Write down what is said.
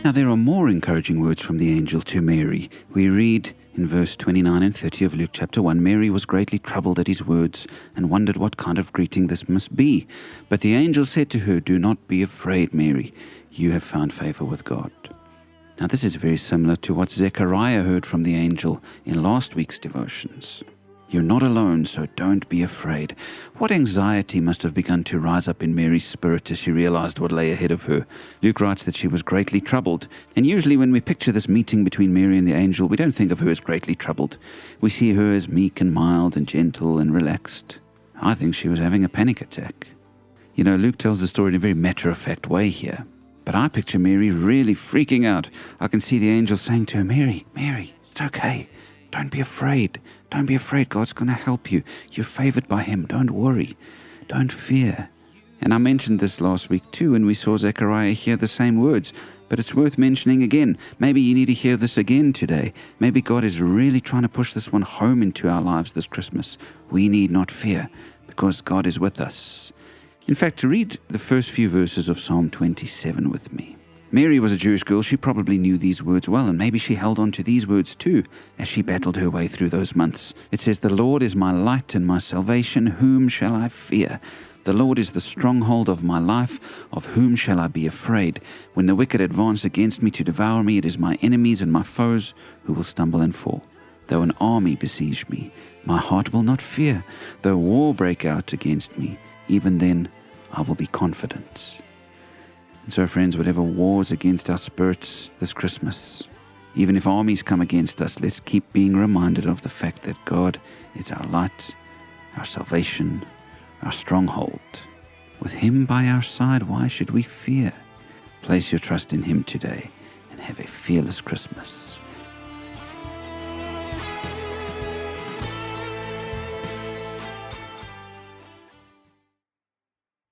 Now there are more encouraging words from the angel to Mary. We read in verse 29 and 30 of Luke chapter 1, Mary was greatly troubled at his words and wondered what kind of greeting this must be. But the angel said to her, "Do not be afraid, Mary. You have found favor with God." Now this is very similar to what Zechariah heard from the angel in last week's devotions. You're not alone, so don't be afraid. What anxiety must have begun to rise up in Mary's spirit as she realized what lay ahead of her. Luke writes that she was greatly troubled. And usually when we picture this meeting between Mary and the angel, we don't think of her as greatly troubled. We see her as meek and mild and gentle and relaxed. I think she was having a panic attack. You know, Luke tells the story in a very matter-of-fact way here. But I picture Mary really freaking out. I can see the angel saying to her, Mary, it's okay. Don't be afraid. Don't be afraid. God's going to help you. You're favored by him. Don't worry. Don't fear. And I mentioned this last week too when we saw Zechariah hear the same words. But it's worth mentioning again. Maybe you need to hear this again today. Maybe God is really trying to push this one home into our lives this Christmas. We need not fear because God is with us. In fact, read the first few verses of Psalm 27 with me. Mary was a Jewish girl. She probably knew these words well, and maybe she held on to these words too as she battled her way through those months. It says, "The Lord is my light and my salvation. Whom shall I fear? The Lord is the stronghold of my life. Of whom shall I be afraid? When the wicked advance against me to devour me, it is my enemies and my foes who will stumble and fall. Though an army besiege me, my heart will not fear. Though war break out against me, even then I will be confident." And so, friends, whatever wars against our spirits this Christmas, even if armies come against us, let's keep being reminded of the fact that God is our light, our salvation, our stronghold. With him by our side, why should we fear? Place your trust in him today and have a fearless Christmas.